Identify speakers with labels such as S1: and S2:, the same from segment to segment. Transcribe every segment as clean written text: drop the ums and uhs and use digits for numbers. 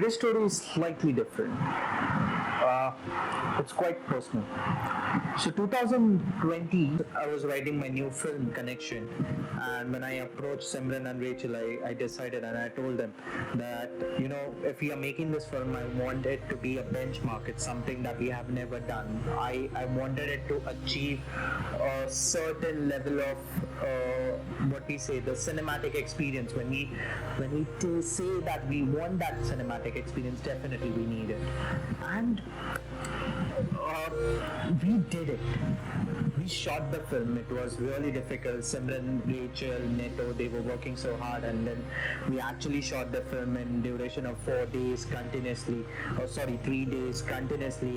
S1: today's story is slightly different. It's quite personal. So 2020, I was writing my new film Connection, and when I approached Simran and Rachel, I decided and I told them that, if we are making this film, I want it to be a benchmark. It's something that we have never done. I wanted it to achieve a certain level of what we say, the cinematic experience. When we say that we want that cinematic experience, definitely we need it. And we did it. We shot the film. It was really difficult. Simran, Rachel, Neto, they were working so hard, and then we actually shot the film in duration of 3 days continuously,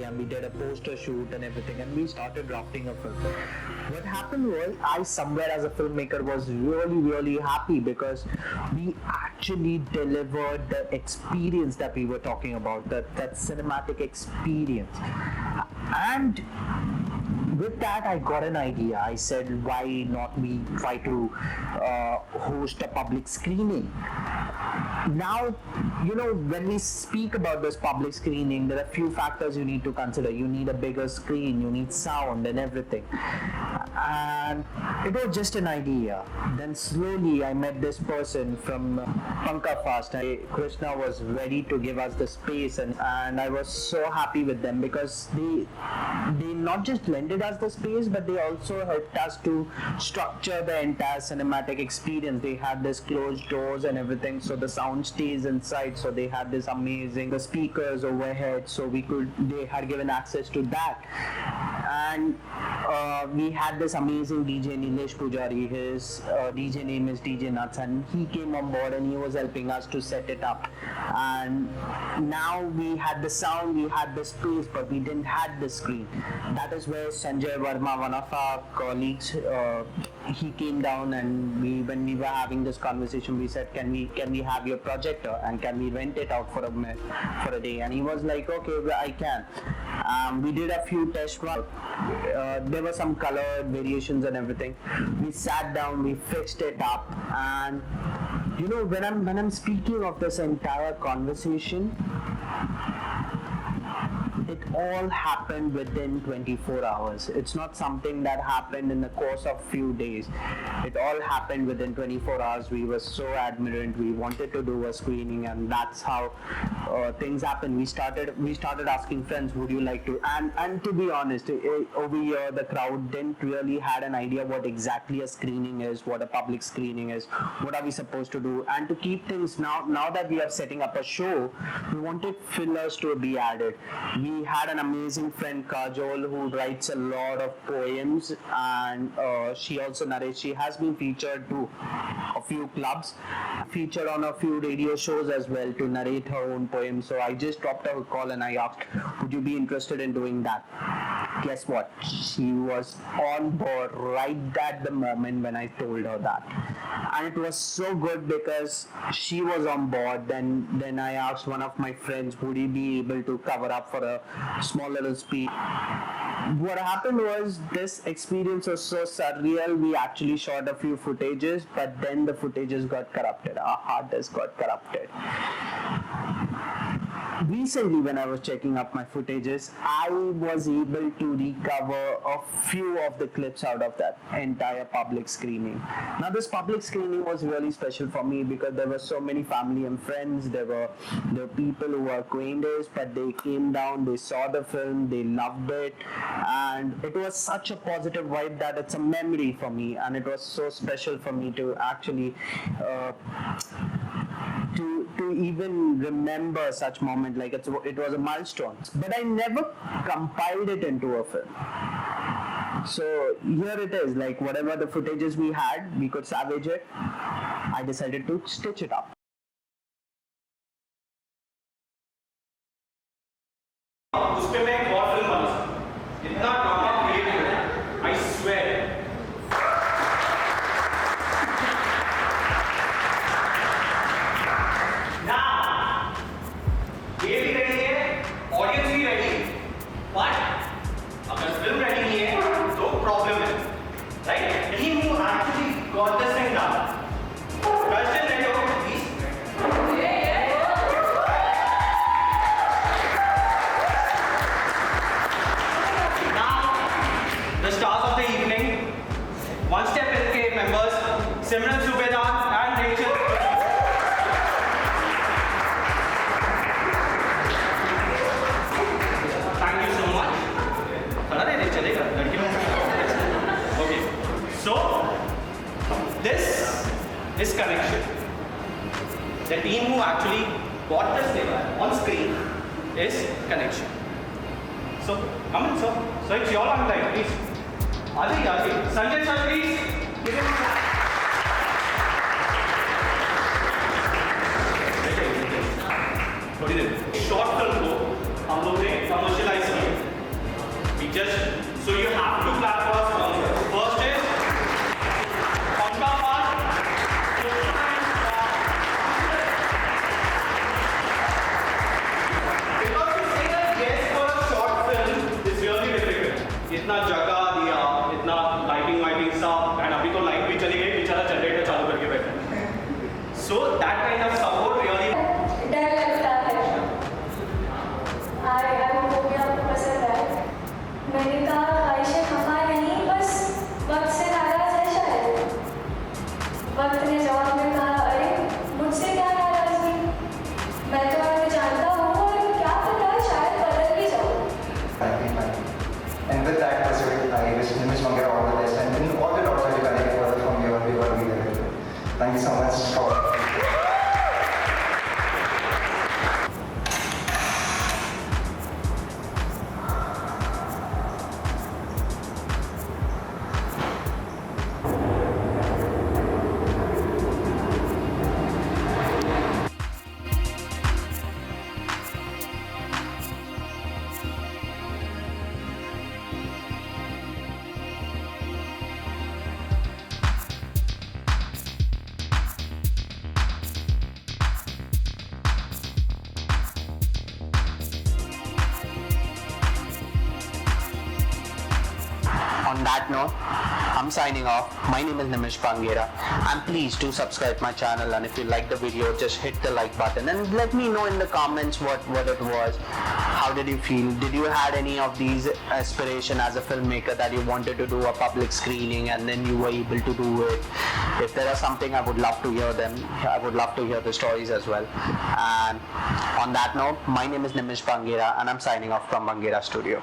S1: and we did a poster shoot and everything, and we started drafting a film. What happened was, I somewhere as a filmmaker was really happy because we actually delivered the experience that we were talking about, that cinematic experience. And with that, I got an idea. I said, why not we try to host a public screening? Now, when we speak about this public screening, there are a few factors you need to consider. You need a bigger screen, you need sound and everything. And it was just an idea. Then slowly I met this person from Panka Fast. Krishna was ready to give us the space, and I was so happy with them because they not just lended us the space, but they also helped us to structure the entire cinematic experience. They had this closed doors and everything, so the sound stays inside. So they had this amazing the speakers overhead, so they had given access to that. And we had this amazing DJ Nilesh Pujari. His DJ name is DJ Nuts, and he came on board and he was helping us to set it up. And now we had the sound, we had the space, but we didn't have the screen. That is where Sanjay Verma, one of our colleagues, he came down, and when we were having this conversation, we said, can we have your projector and can we rent it out for a day? And he was like, okay, I can. We did a few test runs. There were some color variations and everything. We sat down, we fixed it up, and when I'm speaking of this entire conversation, it all happened within 24 hours. It's not something that happened in the course of few days. It all happened within 24 hours. We were so adamant. We wanted to do a screening, and that's how things happened. We started asking friends, would you like to? And to be honest, over here the crowd didn't really had an idea what exactly a screening is, what a public screening is, what are we supposed to do. And to keep things now that we are setting up a show, we wanted fillers to be added. We had an amazing friend Kajol who writes a lot of poems, and she also narrates. She has been featured to a few clubs, featured on a few radio shows as well to narrate her own poems. So I just dropped her a call and I asked, would you be interested in doing that? Guess what? She was on board right at the moment when I told her that. And it was so good because she was on board. Then I asked one of my friends, would he be able to cover up for a small little speech? What happened was, this experience was so surreal. We actually shot a few footages, but then the footages got corrupted. Our hard disk got corrupted. Recently, when I was checking up my footages, I was able to recover a few of the clips out of that entire public screening. Now, this public screening was really special for me because there were so many family and friends. There were people who were acquaintances, but they came down, they saw the film, they loved it, and it was such a positive vibe that it's a memory for me, and it was so special for me to actually to even remember such moment. Like it was a milestone, but I never compiled it into a film. So here it is, like whatever the footages we had, we could salvage it. I decided to stitch it up.
S2: उस पे मैं एक और film बना सकता, इतना drama create करूं, I swear. Now, ये भी ready है, audience भी ready, but अगर film ready नहीं है, तो problem है, right? He who actually got this thing done. Question ready हो, please. Prashant and Rachel. Thank you so much. खड़ा नहीं चलेगा लड़की लोग. Okay. So this is connection. The team who actually bought this table on screen is connection. So come in, sir. So it's your long time, please. Aji. Sanjay sir, please. Give him a clap. थोड़ी देर short film को हम लोग ने commercialise किया. We just so you have to clap for us. First is Honka Park. Because to say a yes for a short film is really difficult. इतना जगह दिया, इतना lighting सब, and अभी तो लाइट भी चली गई, बेचारा जनरेटर चालू करके बैठा. So that kind of support really.
S3: डर लगता है. आई होप कि आपको पसंद आए. मैंने कहा ख्वाहिशें खफा नहीं, बस वक्त से नाराज है शायद. वक्त ने जवाब में कहा, अरे मुझसे क्या नाराजगी, मैं तो आपको जानता हूँ और क्या पता शायद बदल भी जाऊँ.
S4: And with that perspective, I wish NIMISH BANGERA all the best and all the dots that you connect further from here, we will be there. Thank you so much for.
S1: On that note, I'm signing off. My name is NIMISH BANGERA, and please do subscribe my channel, and if you like the video, just hit the like button and let me know in the comments what it was. How did you feel? Did you had any of these aspiration as a filmmaker that you wanted to do a public screening and then you were able to do it? If there is something, I would love to hear them. I would love to hear the stories as well. And on that note, my name is NIMISH BANGERA, and I'm signing off from Bangeera Studio.